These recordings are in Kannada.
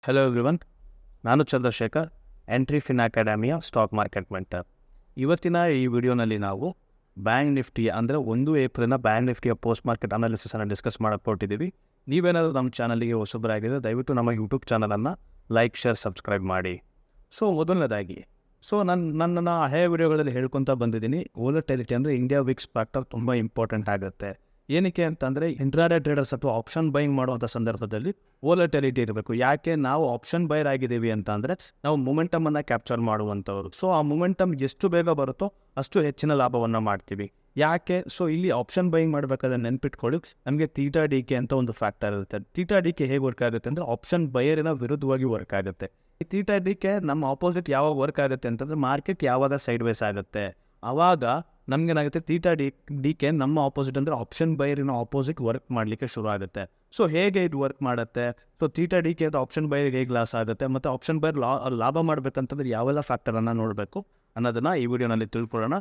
ಹಲೋ ಎವ್ರಿವನ್, ನಾನು ಚಂದ್ರಶೇಖರ್, ಎಂಟ್ರಿ ಫಿನ್ ಅಕಾಡೆಮಿಯ ಸ್ಟಾಕ್ ಮಾರ್ಕೆಟ್ ಮೆಂಟರ್. ಇವತ್ತಿನ ಈ ವಿಡಿಯೋನಲ್ಲಿ ನಾವು ಬ್ಯಾಂಕ್ ನಿಫ್ಟಿ ಅಂದರೆ 1 ಏಪ್ರಿಲ್ನ ಬ್ಯಾಂಕ್ ನಿಫ್ಟಿಯ ಪೋಸ್ಟ್ ಮಾರ್ಕೆಟ್ ಅನಾಲಿಸಿಸನ್ನು ಡಿಸ್ಕಸ್ ಮಾಡಕ್ಕೆ ಹೊರಟಿದ್ದೀವಿ. ನೀವೇನಾದರೂ ನಮ್ಮ ಚಾನಲ್ಗೆ ಹೊಸಬರಾಗಿದೆ ದಯವಿಟ್ಟು ನಮ್ಮ ಯೂಟ್ಯೂಬ್ ಚಾನಲನ್ನು ಲೈಕ್, ಶೇರ್, ಸಬ್ಸ್ಕ್ರೈಬ್ ಮಾಡಿ. ಮೊದಲನೇದಾಗಿ ನನ್ನನ್ನು ಹಳೆಯ ವಿಡಿಯೋಗಳಲ್ಲಿ ಹೇಳ್ಕೊತಾ ಬಂದಿದ್ದೀನಿ, ವೋಲಟಿಲಿಟಿ ಅಂದರೆ ಇಂಡಿಯಾ ವಿಕ್ಸ್ ಫ್ಯಾಕ್ಟರ್ ತುಂಬ ಇಂಪಾರ್ಟೆಂಟ್ ಆಗುತ್ತೆ. ಏನಕ್ಕೆ ಅಂತಂದರೆ ಇಂಟ್ರಾಡೇ ಟ್ರೇಡರ್ಸ್ ಅಥವಾ ಆಪ್ಷನ್ ಬೈಯಿಂಗ್ ಮಾಡುವಂಥ ಸಂದರ್ಭದಲ್ಲಿ ವೋಲಟಿಲಿಟಿ ಇರಬೇಕು. ಯಾಕೆ ನಾವು ಆಪ್ಷನ್ ಬೈರ್ ಆಗಿದ್ದೀವಿ ಅಂತ ಅಂದರೆ ನಾವು ಮೊಮೆಂಟಮನ್ನು ಕ್ಯಾಪ್ಚರ್ ಮಾಡುವಂಥವ್ರು. ಆ ಮೊಮೆಂಟಮ್ ಎಷ್ಟು ಬೇಗ ಬರುತ್ತೋ ಅಷ್ಟು ಹೆಚ್ಚಿನ ಲಾಭವನ್ನು ಮಾಡ್ತೀವಿ. ಯಾಕೆ? ಇಲ್ಲಿ ಆಪ್ಷನ್ ಬೈಯಿಂಗ್ ಮಾಡಬೇಕಾದ್ರೆ ನೆನ್ಪಿಟ್ಕೊಳ್ಳಿ, ನಮಗೆ ಥೀಟಾ ಡಿ ಕೆ ಅಂತ ಒಂದು ಫ್ಯಾಕ್ಟರ್ ಇರುತ್ತೆ. ಥೀಟಾ ಡಿ ಕೆ ಹೇಗೆ ವರ್ಕ್ ಆಗುತ್ತೆ ಅಂದರೆ ಆಪ್ಷನ್ ಬೈಯರಿನ ವಿರುದ್ಧವಾಗಿ ವರ್ಕ್ ಆಗುತ್ತೆ. ಈ ಥೀಟಾ ಡಿ ಕೆ ನಮ್ಮ ಆಪೋಸಿಟ್ ಯಾವಾಗ ವರ್ಕ್ ಆಗುತ್ತೆ ಅಂತಂದರೆ ಮಾರ್ಕೆಟ್ ಯಾವಾಗ ಸೈಡ್ ವೇಸ್ ಆಗುತ್ತೆ ಆವಾಗ ನಮಗೇನಾಗುತ್ತೆ, ಥೀಟಾ ಡಿ ಕೆ ನಮ್ಮ ಆಪೋಸಿಟ್ ಅಂದರೆ ಆಪ್ಷನ್ ಬೈಯರಿನ ಆಪೋಸಿಟ್ ವರ್ಕ್ ಮಾಡಲಿಕ್ಕೆ ಶುರು ಆಗುತ್ತೆ. ಹೇಗೆ ಇದು ವರ್ಕ್ ಮಾಡುತ್ತೆ? ಥೀಟಾ ಡಿ ಕೆ ಅಂತ ಆಪ್ಷನ್ ಬೈಯರಿಗೆ ಹೇಗೆ ಲಾಸ್ ಆಗುತ್ತೆ ಮತ್ತು ಆಪ್ಷನ್ ಬೈರ್ ಲಾಭ ಮಾಡಬೇಕಂತಂದ್ರೆ ಯಾವೆಲ್ಲ ಫ್ಯಾಕ್ಟರನ್ನು ನೋಡಬೇಕು ಅನ್ನೋದನ್ನು ಈ ವಿಡಿಯೋನಲ್ಲಿ ತಿಳ್ಕೊಳ್ಳೋಣ.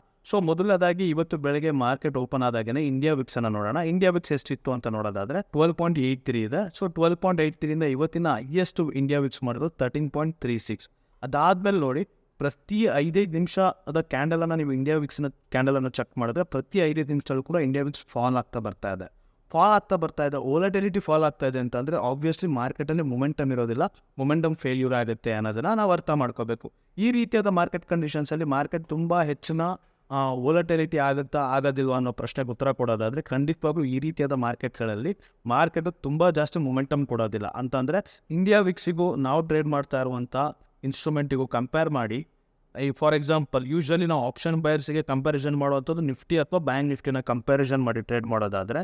ಮೊದಲನೇದಾಗಿ ಇವತ್ತು ಬೆಳಗ್ಗೆ ಮಾರ್ಕೆಟ್ ಓಪನ್ ಆದಾಗೇ ಇಂಡಿಯಾ ವಿಕ್ಸನ್ನು ನೋಡೋಣ. ಇಂಡಿಯಾ ವಿಕ್ಸ್ ಎಷ್ಟಿತ್ತು ಅಂತ ನೋಡೋದಾದರೆ 12.83 ಇದೆ. 12.83 ಇವತ್ತಿನ ಹೈಯೆಸ್ಟ್ ಇಂಡಿಯಾ ವಿಕ್ಸ್ ಮಾಡೋದು 13.36. ಅದಾದಮೇಲೆ ನೋಡಿ, ಪ್ರತಿ 5 ನಿಮಿಷದ ಕ್ಯಾಂಡಲನ್ನು ನೀವು ಇಂಡಿಯಾ ವಿಕ್ಸ್ನ ಕ್ಯಾಂಡಲನ್ನು ಚೆಕ್ ಮಾಡಿದ್ರೆ ಪ್ರತಿ 5 ನಿಮಿಷದಲ್ಲೂ ಕೂಡ ಇಂಡಿಯಾ ವಿಕ್ಸ್ ಫಾಲ್ ಆಗ್ತಾ ಬರ್ತಾ ಇದೆ. ವೋಲಟಿಲಿಟಿ ಫಾಲ್ ಆಗ್ತಾ ಇದೆ ಅಂತಂದರೆ ಆಬ್ವಿಯಸ್ಲಿ ಮಾರ್ಕೆಟಲ್ಲಿ ಮೊಮೆಂಟಮ್ ಇರೋದಿಲ್ಲ, ಮೊಮೆಂಟಮ್ ಫೇಲ್ಯೂರ್ ಆಗುತ್ತೆ ಅನ್ನೋದನ್ನು ನಾವು ಅರ್ಥ ಮಾಡ್ಕೋಬೇಕು. ಈ ರೀತಿಯಾದ ಮಾರ್ಕೆಟ್ ಕಂಡೀಷನ್ಸಲ್ಲಿ ಮಾರ್ಕೆಟ್ ತುಂಬ ಹೆಚ್ಚಿನ ವೋಲಟಿಲಿಟಿ ಆಗೋದಿಲ್ವ ಅನ್ನೋ ಪ್ರಶ್ನೆಗೆ ಉತ್ತರ ಕೊಡೋದಾದರೆ ಖಂಡಿತವಾಗ್ಲೂ ಈ ರೀತಿಯಾದ ಮಾರ್ಕೆಟ್ಗಳಲ್ಲಿ ಮಾರ್ಕೆಟು ತುಂಬ ಜಾಸ್ತಿ ಮೊಮೆಂಟಮ್ ಕೊಡೋದಿಲ್ಲ. ಅಂತಂದರೆ ಇಂಡಿಯಾ ವಿಕ್ಸಿಗೂ ನಾವು ಟ್ರೇಡ್ ಮಾಡ್ತಾ ಇರುವಂಥ ಇನ್ಸ್ಟ್ರೂಮೆಂಟಿಗೂ ಕಂಪೇರ್ ಮಾಡಿ, ಫಾರ್ ಎಕ್ಸಾಂಪಲ್ ಯೂಶ್ವಲಿ ನಾವು ಆಪ್ಷನ್ ಬೈರ್ಸಿಗೆ ಕಂಪ್ಯಾರಿಸನ್ ಮಾಡುವಂಥದ್ದು ನಿಫ್ಟಿ ಅಥವಾ ಬ್ಯಾಂಕ್ ನಿಫ್ಟಿನ ಕಂಪ್ಯಾರಿಸನ್ ಮಾಡಿ ಟ್ರೇಡ್ ಮಾಡೋದಾದರೆ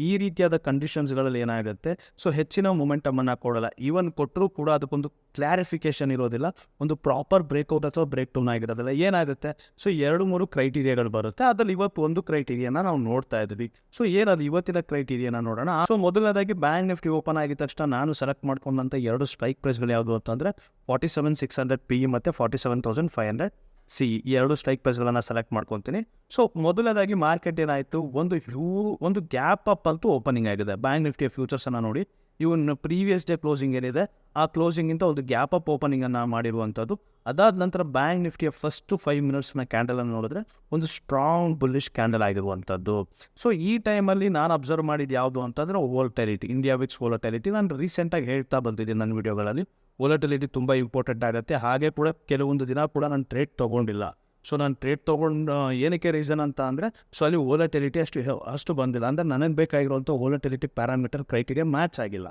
ಈ ರೀತಿಯಾದ ಕಂಡೀಷನ್ಸ್ಗಳಲ್ಲಿ ಏನಾಗುತ್ತೆ, ಹೆಚ್ಚಿನ ಮೊಮೆಂಟಮನ್ನು ಕೊಡಲ್ಲ. ಈವನ್ ಕೊಟ್ಟರೂ ಕೂಡ ಅದಕ್ಕೊಂದು ಕ್ಲಾರಿಫಿಕೇಷನ್ ಇರೋದಿಲ್ಲ, ಒಂದು ಪ್ರಾಪರ್ ಬ್ರೇಕ್ಔಟ್ ಅಥವಾ ಬ್ರೇಕ್ ಡೌನ್ ಆಗಿರೋದಿಲ್ಲ. ಏನಾಗುತ್ತೆ, 2-3 ಕ್ರೈಟೀರಿಯಾಗಳು ಬರುತ್ತೆ. ಅದರಲ್ಲಿ ಇವತ್ತು ಒಂದು ಕ್ರೈಟೀರಿಯಾನ ನಾವು ನೋಡ್ತಾ ಇದ್ವಿ. ಏನದು ಇವತ್ತಿನ ಕ್ರೈಟೀರಿಯಾನ ನೋಡೋಣ. ಮೊದಲನೇದಾಗಿ ಬ್ಯಾಂಕ್ ನಿಫ್ಟಿ ಓಪನ್ ಆಗಿದ ತಕ್ಷಣ ನಾನು ಸೆಲೆಕ್ಟ್ ಮಾಡ್ಕೊಂಡಂಥ 2 ಸ್ಟ್ರೈಕ್ ಪ್ರೈಸ್ಗಳು ಯಾವುದು ಅಂತಂದರೆ 47,600 PE ಮತ್ತು 47,500 CE. ಈ 2 ಸ್ಟ್ರೈಕ್ ಪ್ರೈಸ್ಗಳನ್ನು ಸೆಲೆಕ್ಟ್ ಮಾಡ್ಕೊತೀನಿ. ಮೊದಲನೇದಾಗಿ ಮಾರ್ಕೆಟ್ ಏನಾಯಿತು, ಒಂದು ಗ್ಯಾಪ್ ಅಪ್ ಅಂತೂ ಓಪನಿಂಗ್ ಆಗಿದೆ. ಬ್ಯಾಂಕ್ ನಿಫ್ಟಿಯ ಫ್ಯೂಚರ್ಸನ್ನು ನೋಡಿ, ಇವನ್ ಪ್ರೀವಿಯಸ್ ಡೇ ಕ್ಲೋಸಿಂಗ್ ಏನಿದೆ ಆ ಕ್ಲೋಸಿಂಗಿಂತ ಒಂದು ಗ್ಯಾಪ್ ಅಪ್ ಓಪನಿಂಗನ್ನು ಮಾಡಿರುವಂಥದ್ದು. ಅದಾದ ನಂತರ ಬ್ಯಾಂಕ್ ನಿಫ್ಟಿಯ ಫಸ್ಟ್ 5 ಮಿನಿಟ್ಸ್ನ ಕ್ಯಾಂಡಲನ್ನು ನೋಡಿದ್ರೆ ಒಂದು ಸ್ಟ್ರಾಂಗ್ ಬುಲ್ಲಿಶ್ ಕ್ಯಾಂಡಲ್ ಆಗಿರುವಂಥದ್ದು. ಈ ಟೈಮಲ್ಲಿ ನಾನು ಅಬ್ಸರ್ವ್ ಮಾಡಿದ್ದು ಯಾವುದು ಅಂತಂದರೆ ವೋಲಟಿಲಿಟಿ, ಇಂಡಿಯಾ ವಿಕ್ಸ್ ವೋಲಟಿಲಿಟಿ. ನಾನು ರೀಸೆಂಟಾಗಿ ಹೇಳ್ತಾ ಬಂದಿದ್ದೀನಿ ನನ್ನ ವಿಡಿಯೋಗಳಲ್ಲಿ, ವೋಲಟಿಲಿಟಿ ತುಂಬ ಇಂಪಾರ್ಟೆಂಟ್ ಆಗುತ್ತೆ. ಹಾಗೆ ಕೂಡ ಕೆಲವೊಂದು ದಿನ ಕೂಡ ನಾನು ಟ್ರೇಡ್ ತೊಗೊಂಡಿಲ್ಲ. ನಾನು ಟ್ರೇಡ್ ತೊಗೊಂಡು ಏನಕ್ಕೆ ರೀಸನ್ ಅಂತ ಅಂದರೆ ಅಲ್ಲಿ ವೋಲಟಿಲಿಟಿ ಅಷ್ಟು ಬಂದಿಲ್ಲ, ಅಂದರೆ ನನಗೆ ಬೇಕಾಗಿರುವಂಥ ವೋಲಟಿಲಿಟಿ ಪ್ಯಾರಾಮೀಟರ್ ಕ್ರೈಟೀರಿಯಾ ಮ್ಯಾಚ್ ಆಗಿಲ್ಲ.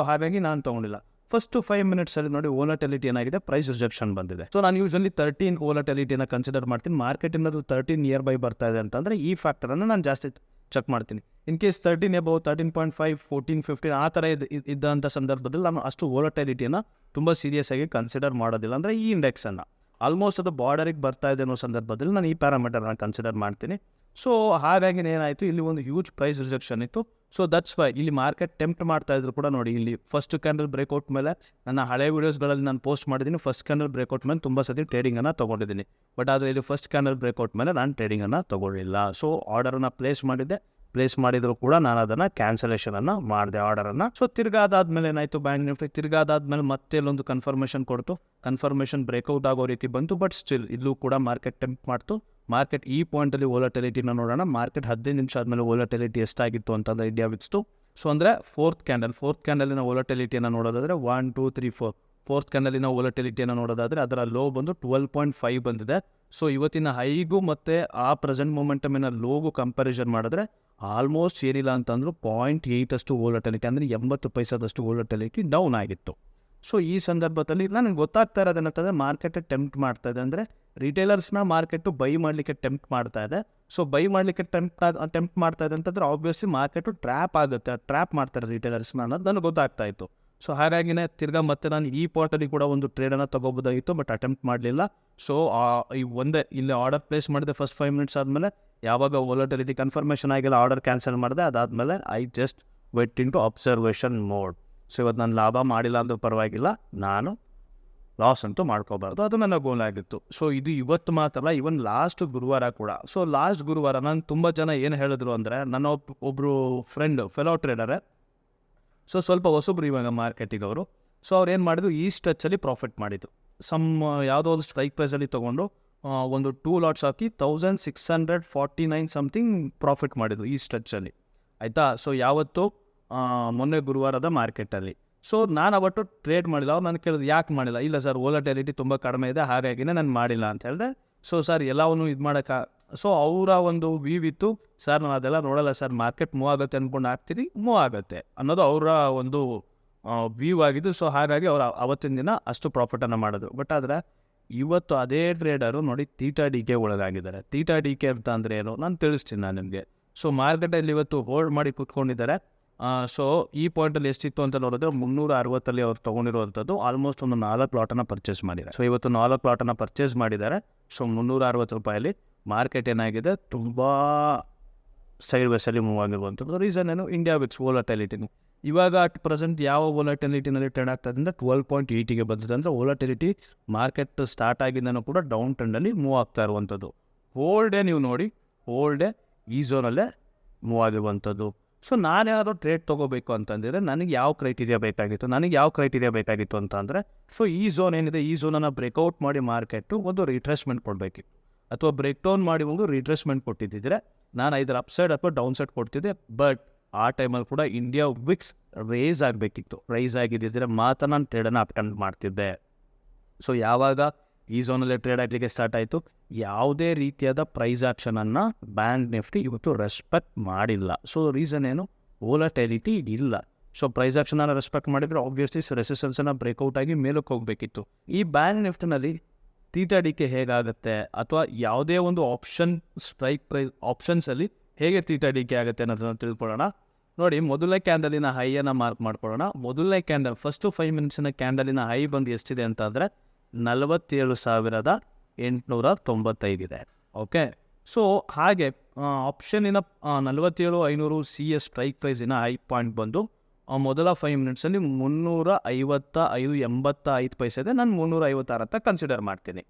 ಹಾಗಾಗಿ ನಾನು ತೊಗೊಂಡಿಲ್ಲ. ಫಸ್ಟ್ 5 ಮಿನಿಟ್ಸಲ್ಲಿ ನೋಡಿ ವೋಲಟಿಲಿಟಿ ಏನಾಗಿದೆ, ಪ್ರೈಸ್ ರಿಜೆಕ್ಷನ್ ಬಂದಿದೆ. ನಾನು ಯೂಶಲಿ 13 ವೋಲಟಿಲಿಟಿನ ಕನ್ಸಿಡರ್ ಮಾಡ್ತೀನಿ. ಮಾರ್ಕೆಟ್ ಇನ್ನದು 13 ನಿಯರ್ ಬೈ ಬರ್ತಾ ಇದೆ ಅಂತಂದರೆ ಈ ಫ್ಯಾಕ್ಟರನ್ನು ನಾನು ಜಾಸ್ತಿ ಚೆಕ್ ಮಾಡ್ತೀನಿ. ಇನ್ ಕೇಸ್ 13 ಅಬೌವ್ 13.5, 14, 15 ಆ ಥರ ಇದ್ದಂಥ ಸಂದರ್ಭದಲ್ಲಿ ನಾನು ಅಷ್ಟು ವೋಲಟಿಲಿಟಿಯನ್ನು ತುಂಬ ಸೀರಿಯಸ್ ಆಗಿ ಕನ್ಸಿಡರ್ ಮಾಡೋದಿಲ್ಲ. ಅಂದರೆ ಈ ಇಂಡೆಕ್ಸನ್ನು ಆಲ್ಮೋಸ್ಟ್ ಅದು ಬಾರ್ಡರಿಗೆ ಬರ್ತಾ ಇದೆ ಅನ್ನೋ ಸಂದರ್ಭದಲ್ಲಿ ನಾನು ಈ ಪ್ಯಾರಾಮೀಟರ್ನ ಕನ್ಸಿಡರ್ ಮಾಡ್ತೀನಿ. ಹಾಗಾಗಿ ಏನಾಯಿತು, ಇಲ್ಲಿ ಒಂದು ಹ್ಯೂಜ್ ಪ್ರೈಸ್ ರಿಜೆಕ್ಷನ್ ಇತ್ತು. ದಟ್ಸ್ ವೈ ಇಲ್ಲಿ ಮಾರ್ಕೆಟ್ ಟೆಂಪ್ಟ್ ಮಾಡ್ತಾ ಇದ್ರು ಕೂಡ. ನೋಡಿ, ಇಲ್ಲಿ ಫಸ್ಟ್ ಕ್ಯಾಂಡಲ್ ಬ್ರೇಕ್ಔಟ್ ಮೇಲೆ ನನ್ನ ಹಳೆ ವೀಡಿಯೋಸ್ಗಳಲ್ಲಿ ನಾನು ಪೋಸ್ಟ್ ಮಾಡಿದ್ದೀನಿ. ಫಸ್ಟ್ ಕ್ಯಾಂಡಲ್ ಬ್ರೇಕ್ಔಟ್ ಮೇಲೆ ತುಂಬ ಸತಿ ಟ್ರೇಡಿಂಗನ್ನು ತೊಗೊಂಡಿದ್ದೀನಿ. ಬಟ್ ಆದರೆ ಇಲ್ಲಿ ಫಸ್ಟ್ ಕ್ಯಾಂಡಲ್ ಬ್ರೇಕ್ಔಟ್ ಮೇಲೆ ನಾನು ಟ್ರೇಡಿಂಗನ್ನು ತೊಗೊಳ್ಳಿಲ್ಲ. ಆರ್ಡರನ್ನು ಪ್ಲೇಸ್ ಮಾಡಿದ್ರು ಕೂಡ ನಾನು ಅದನ್ನು ಕ್ಯಾನ್ಸಲೇಷನನ್ನು ಮಾಡಿದೆ ಆರ್ಡರನ್ನು. ತಿರ್ಗಾದಾದ್ಮೇಲೆ ಏನಾಯಿತು, ಬ್ಯಾಂಕ್ ನಿಫ್ಟಿ ತಿರ್ಗಾದಾದ್ಮೇಲೆ ಮತ್ತೆ ಇಲ್ಲೊಂದು ಕನ್ಫರ್ಮೇಷನ್ ಕೊಡ್ತು. ಕನ್ಫರ್ಮೇಷನ್ ಬ್ರೇಕ್ಔಟ್ ಆಗೋ ರೀತಿ ಬಂತು. ಬಟ್ ಸ್ಟಿಲ್ ಇಲ್ಲೂ ಕೂಡ ಮಾರ್ಕೆಟ್ ಟೆಂಪ್ಟ್ ಮಾಡ್ತು. ಮಾರ್ಕೆಟ್ ಈ ಪಾಯಿಂಟಲ್ಲಿ ವೋಲಟಿಲಿಟಿನ ನೋಡೋಣ. ಮಾರ್ಕೆಟ್ 15 ನಿಮಿಷ ಆದಮೇಲೆ ವೋಲಟಿಲಿಟಿ ಎಷ್ಟಾಗಿತ್ತು ಅಂತಂದರೆ ಇಂಡಿಯಾ ವಿಕ್ಸ್ದು. ಅಂದರೆ ಫೋರ್ತ್ ಕ್ಯಾಂಡಲಿನ ವೋಲಟಿಲಿಟಿಯನ್ನು ನೋಡೋದಾದರೆ 1, 2, 3, 4 ಫೋರ್ತ್ ಕ್ಯಾಂಡಲಿನ ವೋಲಟಿಲಿಟಿಯನ್ನು ನೋಡೋದಾದರೆ ಅದರ ಲೋ ಬಂದು 12.5 ಬಂದಿದೆ. ಇವತ್ತಿನ ಹೈಗೂ ಮತ್ತು ಆ ಪ್ರೆಸೆಂಟ್ ಮೊಮೆಂಟಮಿನ ಲೋಗೂ ಕಂಪ್ಯಾರಿಸನ್ ಮಾಡಿದ್ರೆ ಆಲ್ಮೋಸ್ಟ್ ಏನಿಲ್ಲ ಅಂತಂದ್ರೂ 0.8 ಅಷ್ಟು ವೋಲಟಿಲಿಟಿ, ಅಂದರೆ 80 ಪೈಸದಷ್ಟು ವೋಲಟಿಲಿಟಿ ಡೌನ್ ಆಗಿತ್ತು. ಈ ಸಂದರ್ಭದಲ್ಲಿ ನನಗೆ ಗೊತ್ತಾಗ್ತಾ ಇರೋದೇನಂತಂದರೆ ಮಾರ್ಕೆಟ್ ಟೆಂಪ್ಟ್ ಮಾಡ್ತಾ ಇದೆ, ಅಂದರೆ ರಿಟೇಲರ್ಸ್ನ ಮಾರ್ಕೆಟು ಬೈ ಮಾಡಲಿಕ್ಕೆ ಟೆಂಪ್ಟ್ ಮಾಡ್ತಾ ಇದೆ. ಬೈ ಮಾಡಲಿಕ್ಕೆ ಟೆಂಪ್ಟ್ ಮಾಡ್ತಾ ಇದೆ ಅಂತಂದರೆ ಆಬ್ವಿಯಸ್ಲಿ ಮಾರ್ಕೆಟು ಟ್ರ್ಯಾಪ್ ಆಗುತ್ತೆ, ಟ್ರ್ಯಾಪ್ ಮಾಡ್ತಾರೆ ರಿಟೇಲರ್ಸ್ನ ಅನ್ನೋದು ನನಗೆ ಗೊತ್ತಾಗ್ತಾ ಇತ್ತು. ಹಾಗಾಗಿನೇ ತಿರ್ಗಾ ಮತ್ತೆ ನಾನು ಈ ಪಾರ್ಟಲ್ಲಿ ಕೂಡ ಒಂದು ಟ್ರೇಡನ್ನು ತೊಗೋಬೋದಾಗಿತ್ತು, ಬಟ್ ಅಟೆಂಪ್ಟ್ ಮಾಡಲಿಲ್ಲ. ಈ ಒಂದೇ ಇಲ್ಲಿ ಆರ್ಡರ್ ಪ್ಲೇಸ್ ಮಾಡಿದೆ. ಫಸ್ಟ್ 5 ಮಿನಿಟ್ಸ್ ಆದಮೇಲೆ ಯಾವಾಗ ವೋಲಟಿಲಿಟಿ ಕನ್ಫರ್ಮೇಷನ್ ಆಗಿಲ್ಲ ಆರ್ಡರ್ ಕ್ಯಾನ್ಸಲ್ ಮಾಡಿದೆ. ಅದಾದಮೇಲೆ I just wait in to observation mode. ಇವತ್ತು ನಾನು ಲಾಭ ಮಾಡಿಲ್ಲ ಅಂದ್ರೂ ಪರವಾಗಿಲ್ಲ, ನಾನು ಲಾಸ್ ಅಂತೂ ಮಾಡ್ಕೋಬಾರ್ದು, ಅದು ನನ್ನ ಗೋಲ್ ಆಗಿತ್ತು. ಇದು ಇವತ್ತು ಮಾತ್ರ, ಇವನ್ ಲಾಸ್ಟ್ ಗುರುವಾರ ಕೂಡ. ಲಾಸ್ಟ್ ಗುರುವಾರ ನಾನು ತುಂಬ ಜನ ಏನು ಹೇಳಿದ್ರು ಅಂದರೆ, ನನ್ನ ಒಬ್ಬರು ಫ್ರೆಂಡ್ ಫೆಲೋ ಟ್ರೇಡರೇ, ಸ್ವಲ್ಪ ಹೊಸಬ್ರು ಇವಾಗ ಮಾರ್ಕೆಟಿಗೆ ಅವರು. ಸೊ ಅವ್ರು ಏನು ಮಾಡಿದ್ರು ಈ ಸ್ಟ್ರೆಚ್ಚಲ್ಲಿ ಪ್ರಾಫಿಟ್ ಮಾಡಿದ್ದು. ಯಾವುದೋ ಒಂದು ಸ್ಟ್ರೈಕ್ ಪ್ರೈಸಲ್ಲಿ ತೊಗೊಂಡು ಒಂದು 2 ಲಾಟ್ಸ್ ಹಾಕಿ 1649 ಸಮಥಿಂಗ್ ಪ್ರಾಫಿಟ್ ಮಾಡಿದ್ರು ಈ ಸ್ಟ್ರೆಚ್ಚಲ್ಲಿ, ಆಯಿತಾ. ಸೊ ಯಾವತ್ತು ಮೊನ್ನೆ ಗುರುವಾರದ ಮಾರ್ಕೆಟಲ್ಲಿ. ಸೊ ನಾನು ಅವತ್ತು ಟ್ರೇಡ್ ಮಾಡಿಲ್ಲ. ಅವ್ರು ನಾನು ಕೇಳಿದ್ರು ಯಾಕೆ ಮಾಡಿಲ್ಲ, ಇಲ್ಲ ಸರ್ ವೋಲಟಿಲಿಟಿ ತುಂಬ ಕಡಿಮೆ ಇದೆ ಹಾಗಾಗಿನೇ ನಾನು ಮಾಡಿಲ್ಲ ಅಂತ ಹೇಳಿದೆ. ಸೊ ಸರ್ ಎಲ್ಲವನ್ನೂ ಇದು ಮಾಡೋಕ್ಕೆ, ಸೊ ಅವರ ಒಂದು ವ್ಯೂ ಇತ್ತು, ಸರ್ ನಾನು ಅದೆಲ್ಲ ನೋಡಲ್ಲ ಸರ್, ಮಾರ್ಕೆಟ್ ಮೂವ್ ಆಗುತ್ತೆ ಅಂದ್ಕೊಂಡು ಹಾಕ್ತೀನಿ, ಮೂವ್ ಆಗುತ್ತೆ ಅನ್ನೋದು ಅವರ ಒಂದು ವ್ಯೂ ಆಗಿದ್ದು. ಸೊ ಹಾಗಾಗಿ ಅವರು ಅವತ್ತಿನ ದಿನ ಅಷ್ಟು ಪ್ರಾಫಿಟನ್ನು ಮಾಡೋದು. ಬಟ್ ಆದರೆ ಇವತ್ತು ಅದೇ ಟ್ರೇಡರು ನೋಡಿ ಥೀಟಾ ಡಿ ಕೆ ಒಳಗಾಗಿದ್ದಾರೆ. ಥೀಟಾ ಡಿ ಕೆ ಅಂತ ಅಂದರೆ ಏನು ನಾನು ತಿಳಿಸ್ತೀನಿ ನಾನು ನಿಮಗೆ. ಸೊ ಮಾರ್ಕೆಟಲ್ಲಿ ಇವತ್ತು ಹೋಲ್ಡ್ ಮಾಡಿ ಕೂತ್ಕೊಂಡಿದ್ದಾರೆ. ಸೊ ಈ ಪಾಯಿಂಟಲ್ಲಿ ಎಷ್ಟಿತ್ತು ಅಂತ ನೋಡಿದ್ರೆ 360 ಅವ್ರು ತೊಗೊಂಡಿರುವಂಥದ್ದು ಆಲ್ಮೋಸ್ಟ್ ಒಂದು 4 ಲಾಟನ್ನು ಪರ್ಚೇಸ್ ಮಾಡಿದ್ದಾರೆ. ಸೊ ಇವತ್ತು 4 ಲಾಟನ್ನು ಪರ್ಚೇಸ್ ಮಾಡಿದ್ದಾರೆ. ಸೊ 360 ರೂಪಾಯಲ್ಲಿ ಮಾರ್ಕೆಟ್ ಏನಾಗಿದೆ ತುಂಬ ಸೈಡ್ ವೇಸಲ್ಲಿ ಮೂವ್ ಆಗಿರುವಂಥದ್ದು. ರೀಸನ್ ಏನು, ಇಂಡಿಯಾ ವಿಕ್ಸ್ ವೋಲಟಿಲಿಟಿನು ಇವಾಗ ಅಟ್ ಪ್ರೆಸೆಂಟ್ ಯಾವ ವೋಲಟಿಲಿಟಿನಲ್ಲಿ ಟ್ರೇಡ್ ಆಗ್ತದೆ ಅಂದರೆ 12.8ಗೆ ಬಂದಿದೆ. ಅಂದರೆ ವೋಲಟಿಲಿಟಿ ಮಾರ್ಕೆಟ್ ಸ್ಟಾರ್ಟ್ ಆಗಿದ್ದನೂ ಕೂಡ ಡೌನ್ ಟ್ರೆಂಡಲ್ಲಿ ಮೂವ್ ಆಗ್ತಾ ಇರುವಂಥದ್ದು. ಹೋಲ್ಡೇ ನೀವು ನೋಡಿ, ಹೋಲ್ಡೇ ಈ ಝೋನಲ್ಲೇ ಮೂವ್ ಆಗಿರುವಂಥದ್ದು. ಸೊ ನಾನೇನಾದರೂ ಟ್ರೇಡ್ ತೊಗೋಬೇಕು ಅಂತಂದರೆ ನನಗೆ ಯಾವ ಕ್ರೈಟೀರಿಯಾ ಬೇಕಾಗಿತ್ತು ಅಂತ ಅಂದರೆ, ಸೊ ಈ ಝೋನ್ ಏನಿದೆ ಈ ಝೋನನ್ನು ಬ್ರೇಕ್ಔಟ್ ಮಾಡಿ ಮಾರ್ಕೆಟು ಒಂದು ರಿಟ್ರೇಸ್ಮೆಂಟ್ ಕೊಡಬೇಕಿತ್ತು, ಅಥವಾ ಬ್ರೇಕ್ ಡೌನ್ ಮಾಡಿ ಒಂದು ರಿಟ್ರೇಸ್ಮೆಂಟ್ ಕೊಟ್ಟಿದ್ದಿದ್ರೆ ನಾನು ಇದರ ಅಪ್ಸೈಡ್ ಅಥವಾ ಡೌನ್ ಸೈಡ್ ಕೊಡ್ತಿದ್ದೆ. ಬಟ್ ಆ ಟೈಮಲ್ಲಿ ಕೂಡ ಇಂಡಿಯಾ ವಿಕ್ಸ್ ರೈಸ್ ಆಗಬೇಕಿತ್ತು. ರೈಸ್ ಆಗಿದ್ದಿದ್ರೆ ಮಾತ್ರ ನಾನು ಟ್ರೇಡನ್ನು ಅಟೆಂಪ್ಟ್ ಮಾಡ್ತಿದ್ದೆ. ಸೊ ಯಾವಾಗ ಈ ಝೋನಲ್ಲೇ ಟ್ರೇಡ್ ಆಗಲಿಕ್ಕೆ ಸ್ಟಾರ್ಟ್ ಆಯಿತು, ಯಾವುದೇ ರೀತಿಯಾದ ಪ್ರೈಸ್ ಆ್ಯಕ್ಷನನ್ನು ಬ್ಯಾಂಕ್ ನಿಫ್ಟಿ ಇವತ್ತು ರೆಸ್ಪೆಕ್ಟ್ ಮಾಡಿಲ್ಲ. ಸೊ ರೀಸನ್ ಏನು, ವೋಲಟಿಲಿಟಿ ಇಲ್ಲ. ಸೊ ಪ್ರೈಸ್ ಆ್ಯಕ್ಷನನ್ನು ರೆಸ್ಪೆಕ್ಟ್ ಮಾಡಿದರೆ ಆಬ್ವಿಯಸ್ಲಿ ರೆಸಿಸ್ಟೆನ್ಸನ್ನು ಬ್ರೇಕ್ಔಟ್ ಆಗಿ ಮೇಲಕ್ಕೆ ಹೋಗಬೇಕಿತ್ತು. ಈ ಬ್ಯಾಂಕ್ ನಿಫ್ಟಿನಲ್ಲಿ ಥೀಟಾ ಡಿ ಕೆ ಹೇಗಾಗುತ್ತೆ, ಅಥವಾ ಯಾವುದೇ ಒಂದು ಆಪ್ಷನ್ ಸ್ಟ್ರೈಕ್ ಪ್ರೈಸ್ ಆಪ್ಷನ್ಸಲ್ಲಿ ಹೇಗೆ ಥೀಟಾ ಡಿ ಕೆ ಆಗುತ್ತೆ ಅನ್ನೋದನ್ನು ತಿಳ್ಕೊಳ್ಳೋಣ. ನೋಡಿ, ಮೊದಲನೇ ಕ್ಯಾಂಡಲಿನ ಹೈಯನ್ನು ಮಾರ್ಕ್ ಮಾಡ್ಕೊಳ್ಳೋಣ. ಮೊದಲನೇ ಕ್ಯಾಂಡಲ್ ಫಸ್ಟು 5 ಮಿನಿಟ್ಸಿನ ಕ್ಯಾಂಡಲಿನ ಹೈ ಬಂದು ಎಷ್ಟಿದೆ ಅಂತಂದರೆ 47,895 ಇದೆ. ಓಕೆ, ಸೊ ಹಾಗೆ ಆಪ್ಷನಿನ 47,500 CS ಸ್ಟ್ರೈಕ್ ಪ್ರೈಸಿನ ಹೈ ಪಾಯಿಂಟ್ ಬಂದು ಮೊದಲ 5 ಮಿನಿಟ್ಸಲ್ಲಿ 355.85 ಪೈಸೆ ಇದೆ. ನಾನು 356 ಅಂತ ಕನ್ಸಿಡರ್ ಮಾಡ್ತೀನಿ.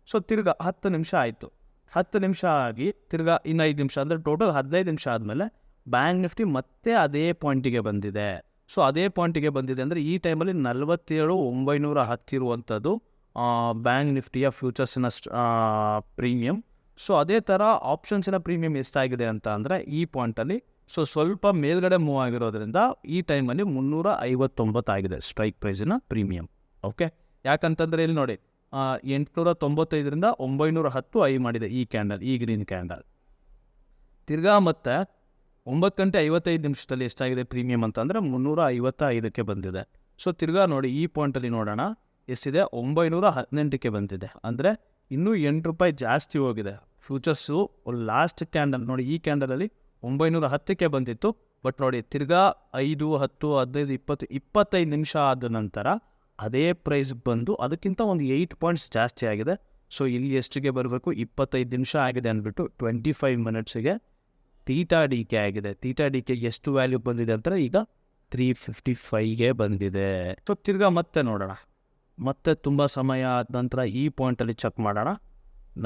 ಸೊ ತಿರ್ಗಾ 10 ನಿಮಿಷ ಆಯಿತು. 10 ನಿಮಿಷ ಆಗಿ ತಿರ್ಗಾ ಇನ್ನು 5 ನಿಮಿಷ ಅಂದರೆ ಟೋಟಲ್ 15 ನಿಮಿಷ ಆದಮೇಲೆ ಬ್ಯಾಂಕ್ ನಿಫ್ಟಿ ಮತ್ತೆ ಅದೇ ಪಾಯಿಂಟಿಗೆ ಬಂದಿದೆ. ಸೊ ಅದೇ ಪಾಯಿಂಟಿಗೆ ಬಂದಿದೆ ಅಂದರೆ ಈ ಟೈಮಲ್ಲಿ 47,910 ಇರುವಂಥದ್ದು ಬ್ಯಾಂಕ್ ನಿಫ್ಟಿಯ ಫ್ಯೂಚರ್ಸಿನ ಪ್ರೀಮಿಯಮ್. ಸೊ ಅದೇ ಥರ ಆಪ್ಷನ್ಸಿನ ಪ್ರೀಮಿಯಮ್ ಎಷ್ಟಾಗಿದೆ ಅಂತ ಅಂದರೆ ಈ ಪಾಯಿಂಟಲ್ಲಿ ಸೊ ಸ್ವಲ್ಪ ಮೇಲ್ಗಡೆ ಮೂವ್ ಆಗಿರೋದ್ರಿಂದ ಈ ಟೈಮಲ್ಲಿ 359 ಆಗಿದೆ ಸ್ಟ್ರೈಕ್ ಪ್ರೈಸಿನ ಪ್ರೀಮಿಯಮ್. ಓಕೆ, ಯಾಕಂತಂದರೆ ಇಲ್ಲಿ ನೋಡಿ 895ರಿಂದ 910 ಐ ಮಾಡಿದೆ ಈ ಕ್ಯಾಂಡಲ್, ಈ ಗ್ರೀನ್ ಕ್ಯಾಂಡಲ್. ತಿರ್ಗಾ ಮತ್ತೆ 9:55 ಎಷ್ಟಾಗಿದೆ ಪ್ರೀಮಿಯಮ್ ಅಂತಂದರೆ 355ಕ್ಕೆ ಬಂದಿದೆ. ಸೊ ತಿರ್ಗಾ ನೋಡಿ ಈ ಪಾಯಿಂಟಲ್ಲಿ ನೋಡೋಣ ಎಷ್ಟಿದೆ, 918ಕ್ಕೆ ಬಂದಿದೆ. ಅಂದರೆ ಇನ್ನೂ 8 ರೂಪಾಯಿ ಜಾಸ್ತಿ ಹೋಗಿದೆ. ಫ್ಯೂಚರ್ಸು ಲಾಸ್ಟ್ ಕ್ಯಾಂಡಲ್ ನೋಡಿ, ಈ ಕ್ಯಾಂಡಲಲ್ಲಿ 910ಕ್ಕೆ ಬಂದಿತ್ತು. ಬಟ್ ನೋಡಿ ತಿರ್ಗಾ 5, 10, 15, 20, 25 ನಿಮಿಷ ಆದ ನಂತರ ಅದೇ ಪ್ರೈಸ್ ಬಂದು ಅದಕ್ಕಿಂತ ಒಂದು 8 ಪಾಯಿಂಟ್ಸ್ ಜಾಸ್ತಿ ಆಗಿದೆ. ಸೊ ಇಲ್ಲಿ ಎಷ್ಟಿಗೆ ಬರಬೇಕು, 25 ನಿಮಿಷ ಆಗಿದೆ ಅಂದ್ಬಿಟ್ಟು 25 ಮಿನಿಟ್ಸಿಗೆ ಥೀಟಾ ಡಿ ಕೆ ಆಗಿದೆ. ಥೀಟಾ ಡಿ ಕೆ ಎಷ್ಟು ವ್ಯಾಲ್ಯೂ ಬಂದಿದೆ ಅಂತಾರೆ, ಈಗ 355ಗೆ ಬಂದಿದೆ. ಸೊ ತಿರ್ಗಾ ಮತ್ತೆ ನೋಡೋಣ, ಮತ್ತೆ ತುಂಬ ಸಮಯ ಆದ ನಂತರ ಈ ಪಾಯಿಂಟಲ್ಲಿ ಚೆಕ್ ಮಾಡೋಣ.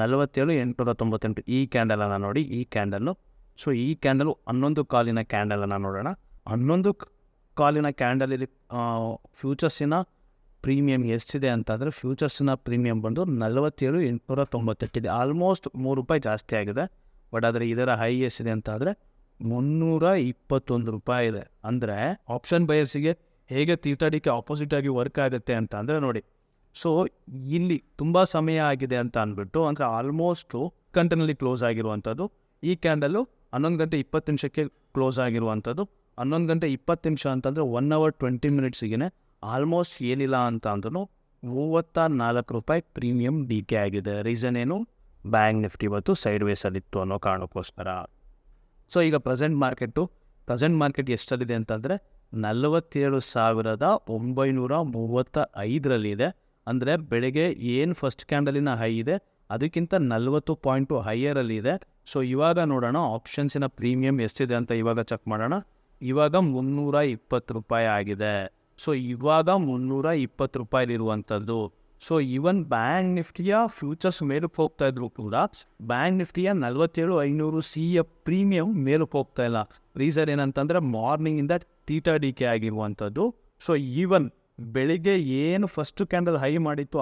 47,898 ಈ ಕ್ಯಾಂಡಲನ್ನು ನೋಡಿ, ಈ ಕ್ಯಾಂಡಲ್ಲು. ಸೊ ಈ ಕ್ಯಾಂಡಲು 11 ಕಾಲಿನ ಕ್ಯಾಂಡಲನ್ನು ನೋಡೋಣ. 11 ಕಾಲಿನ ಕ್ಯಾಂಡಲಲ್ಲಿ ಫ್ಯೂಚರ್ಸಿನ ಪ್ರೀಮಿಯಮ್ ಎಷ್ಟಿದೆ ಅಂತಂದರೆ, ಫ್ಯೂಚರ್ಸಿನ ಪ್ರೀಮಿಯಮ್ ಬಂದು 47,898 ಇದೆ. ಆಲ್ಮೋಸ್ಟ್ 3 ರೂಪಾಯಿ ಜಾಸ್ತಿ ಆಗಿದೆ. ಬಟ್ ಆದರೆ ಇದರ ಹೈ ಎಷ್ಟಿದೆ ಅಂತ ಆದರೆ 321 ರೂಪಾಯಿ ಇದೆ. ಅಂದರೆ ಆಪ್ಷನ್ ಬಯರ್ಸಿಗೆ ಹೇಗೆ ಥೀಟಾ ಡಿ ಕೆ ಆಪೋಸಿಟಾಗಿ ವರ್ಕ್ ಆಗುತ್ತೆ ಅಂತ ಅಂದರೆ ನೋಡಿ, ಸೊ ಇಲ್ಲಿ ತುಂಬ ಸಮಯ ಆಗಿದೆ ಅಂತ ಅಂದ್ಬಿಟ್ಟು, ಅಂದರೆ ಆಲ್ಮೋಸ್ಟು ಗಂಟೆನಲ್ಲಿ ಕ್ಲೋಸ್ ಆಗಿರುವಂಥದ್ದು. ಈ ಕ್ಯಾಂಡಲ್ಲು 11:20 ಕ್ಲೋಸ್ ಆಗಿರುವಂಥದ್ದು. 11:20 ಅಂತಂದರೆ 1 hour 20 minutesಗೆ ಆಲ್ಮೋಸ್ಟ್ ಏನಿಲ್ಲ ಅಂತ ಅಂದ್ರೂ 34 ರೂಪಾಯಿ ಪ್ರೀಮಿಯಮ್ ಡಿ ಕೆ ಆಗಿದೆ. ರೀಸನ್ ಏನು, ಬ್ಯಾಂಕ್ ನಿಫ್ಟಿ ಇವತ್ತು ಸೈಡ್ ವೇಸಲ್ಲಿತ್ತು ಅನ್ನೋ ಕಾರಣಕ್ಕೋಸ್ಕರ. ಸೊ ಈಗ ಪ್ರೆಸೆಂಟ್ ಮಾರ್ಕೆಟ್ ಎಷ್ಟಲ್ಲಿದೆ ಅಂತಂದರೆ 47,935 ಅಂದರೆ ಬೆಳಗ್ಗೆ ಏನು ಫಸ್ಟ್ ಕ್ಯಾಂಡಲಿನ ಹೈ ಇದೆ ಅದಕ್ಕಿಂತ 40 ಪಾಯಿಂಟು ಹೈಯರಲ್ಲಿ ಇದೆ. ಸೊ ಇವಾಗ ನೋಡೋಣ ಆಪ್ಷನ್ಸಿನ ಪ್ರೀಮಿಯಮ್ ಎಷ್ಟಿದೆ ಅಂತ ಇವಾಗ ಚೆಕ್ ಮಾಡೋಣ. ಇವಾಗ 320 ರೂಪಾಯಿ ಆಗಿದೆ. ಸೊ ಇವಾಗ 320 ರೂಪಾಯಿಲಿರುವಂಥದ್ದು. ಸೊ ಈವನ್ ಬ್ಯಾಂಕ್ ನಿಫ್ಟಿಯ ಫ್ಯೂಚರ್ಸ್ ಮೇಲಕ್ಕೆ ಹೋಗ್ತಾ ಇದ್ರು ಕೂಡ ಬ್ಯಾಂಕ್ ನಿಫ್ಟಿಯ 47,500 ಸಿಯ ಪ್ರೀಮಿಯಮ್ ಮೇಲಕ್ಕೆ ಹೋಗ್ತಾ ಇಲ್ಲ. ರೀಸನ್ ಏನಂತಂದರೆ ಮಾರ್ನಿಂಗಿಂದ ಥೀಟಾ ಡಿ ಕೆ ಆಗಿರುವಂಥದ್ದು. ಸೊ ಈವನ್ ಬೆಳಿಗ್ಗೆ ಏನು ಫಸ್ಟ್ ಕ್ಯಾಂಡಲ್ ಹೈ ಮಾಡಿತ್ತು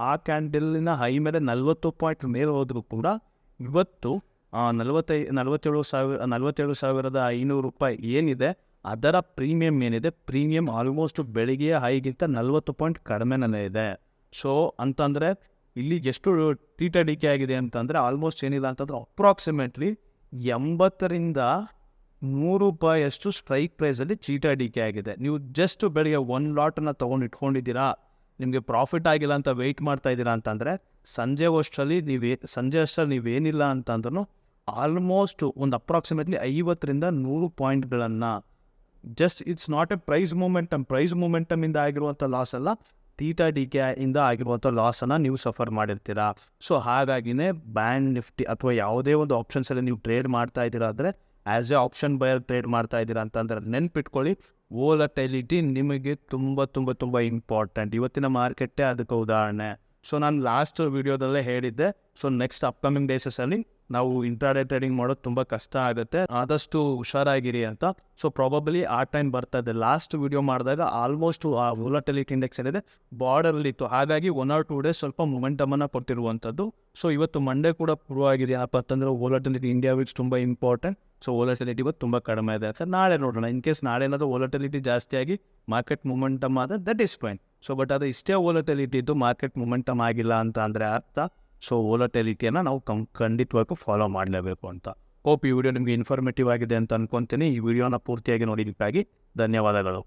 ಆ ಕ್ಯಾಂಡಲಿನ ಹೈ ಮೇಲೆ 40 ಪಾಯಿಂಟ್ ಮೇಲೆ ಹೋದರೂ ಕೂಡ ಇವತ್ತು 47,500 ರೂಪಾಯಿ ಏನಿದೆ ಅದರ ಪ್ರೀಮಿಯಮ್ ಏನಿದೆ, ಪ್ರೀಮಿಯಮ್ ಆಲ್ಮೋಸ್ಟ್ ಬೆಳಿಗ್ಗೆ ಹೈಗಿಂತ 40 ಪಾಯಿಂಟ್ ಕಡಿಮೆನೇ ಇದೆ. ಸೊ ಅಂತಂದರೆ ಇಲ್ಲಿ ಎಷ್ಟು ಡಿಕೆ ಆಗಿದೆ ಅಂತಂದರೆ ಆಲ್ಮೋಸ್ಟ್ ಏನಿಲ್ಲ ಅಂತಂದರೆ ಅಪ್ರಾಕ್ಸಿಮೇಟ್ಲಿ 80ರಿಂದ 100 ರೂಪಾಯಿಯಷ್ಟು ಸ್ಟ್ರೈಕ್ ಪ್ರೈಸಲ್ಲಿ ಡಿಕೆ ಆಗಿದೆ. ನೀವು ಜಸ್ಟ್ ಬೆಳಿಗ್ಗೆ 1 ಲಾಟನ್ನು ತೊಗೊಂಡು ಇಟ್ಕೊಂಡಿದ್ದೀರಾ, ನಿಮಗೆ ಪ್ರಾಫಿಟ್ ಆಗಿಲ್ಲ ಅಂತ ವೆಯ್ಟ್ ಮಾಡ್ತಾ ಇದ್ದೀರಾ ಅಂತಂದರೆ ಸಂಜೆ ಅಷ್ಟರಲ್ಲಿ ನೀವೇನಿಲ್ಲ ಅಂತಂದ್ರೂ ಆಲ್ಮೋಸ್ಟ್ ಒಂದು ಅಪ್ರಾಕ್ಸಿಮೇಟ್ಲಿ 50ರಿಂದ 100 ಪಾಯಿಂಟ್ಗಳನ್ನು just it's not a price ಮೂಮೆಂಟಮಿಂದ ಆಗಿರುವಂಥ ಲಾಸ್ ಅಲ್ಲ, ಡಿಕೆ ಇಂದ ಆಗಿರುವಂಥ ಲಾಸನ್ನು ನೀವು ಸಫರ್ ಮಾಡಿರ್ತೀರಾ. ಸೊ ಹಾಗಾಗಿನೇ ಬ್ಯಾಂಕ್ ನಿಫ್ಟಿ ಅಥವಾ ಯಾವುದೇ ಒಂದು ಆಪ್ಷನ್ಸಲ್ಲಿ ನೀವು ಟ್ರೇಡ್ ಮಾಡ್ತಾ ಇದ್ದೀರಾ ಅಂದರೆ as a option buyer trade ಮಾಡ್ತಾ ಇದ್ದೀರಾ ಅಂತಂದರೆ ನೆನ್ಪಿಟ್ಕೊಳ್ಳಿ, ವೋಲಟೈಲಿಟಿ ನಿಮಗೆ ತುಂಬ ಇಂಪಾರ್ಟೆಂಟ್. ಇವತ್ತಿನ ಮಾರ್ಕೆಟೇ ಅದಕ್ಕೆ ಉದಾಹರಣೆ. ಸೊ ನಾನು ಲಾಸ್ಟ್ ವಿಡಿಯೋದಲ್ಲೇ ಹೇಳಿದ್ದೆ, ಸೊ ನೆಕ್ಸ್ಟ್ ಅಪ್ಕಮಿಂಗ್ ಡೇಸಲ್ಲಿ ನಾವು ಇಂಟ್ರಾಡೇ ಟ್ರೇಡಿಂಗ್ ಮಾಡೋದು ತುಂಬ ಕಷ್ಟ ಆಗುತ್ತೆ, ಆದಷ್ಟು ಹುಷಾರಾಗಿರಿ ಅಂತ. ಸೊ ಪ್ರಾಬಬಲಿ ಆ ಟೈಮ್ ಬರ್ತಾ ಇದೆ. ಲಾಸ್ಟ್ ವಿಡಿಯೋ ಮಾಡಿದಾಗ ಆಲ್ಮೋಸ್ಟ್ ಆ ವೋಲಟಿಲಿಟಿ ಇಂಡೆಕ್ಸ್ ಏನಿದೆ ಬಾರ್ಡರಲ್ಲಿತ್ತು, ಹಾಗಾಗಿ 1 or 2 ಡೇಸ್ ಸ್ವಲ್ಪ ಮೊಮೆಂಟಮನ್ನು ಕೊಟ್ಟಿರುವಂಥದ್ದು. ಸೊ ಇವತ್ತು ಮಂಡೇ ಕೂಡ ಪ್ರೂವ್ ಆಗಿದೆ ಏನಪ್ಪ ಅಂತಂದರೆ ವೋಲಟಿಲಿಟಿ ಇಂಡಿಯಾ ವೀಕ್ಸ್ ತುಂಬ ಇಂಪಾರ್ಟೆಂಟ್. ಸೊ ವೋಲಟಿಲಿಟಿ ಇವತ್ತು ತುಂಬ ಕಡಿಮೆ ಇದೆ ಅಂತ ನಾಳೆ ನೋಡೋಣ. ಇನ್ ಕೇಸ್ ನಾಳೆ ಏನಾದರೂ ವೋಲಟಿಲಿಟಿ ಜಾಸ್ತಿ ಆಗಿ ಮಾರ್ಕೆಟ್ ಮೊಮೆಂಟಮ್ ಆದರೆ that is fine. So but ಅದು ಇಷ್ಟೇ ವೋಲಟಿಲಿಟಿ ಇದ್ದು ಮಾರ್ಕೆಟ್ ಮೊಮೆಂಟಮ್ ಆಗಿಲ್ಲ ಅಂತ ಅಂದರೆ ಅರ್ಥ ಸೊ ವೋಲಟಿಲಿಟಿಯನ್ನು ನಾವು ಖಂಡಿತವಾಗೂ ಫಾಲೋ ಮಾಡಲೇಬೇಕು ಅಂತ. ಹೋಪ್ ಈ ವಿಡಿಯೋ ನಿಮಗೆ ಇನ್ಫಾರ್ಮೇಟಿವ್ ಆಗಿದೆ ಅಂತ ಅನ್ಕೊತೀನಿ. ಈ ವಿಡಿಯೋನ ಪೂರ್ತಿಯಾಗಿ ನೋಡಿದ್ದಕ್ಕಾಗಿ ಧನ್ಯವಾದಗಳು.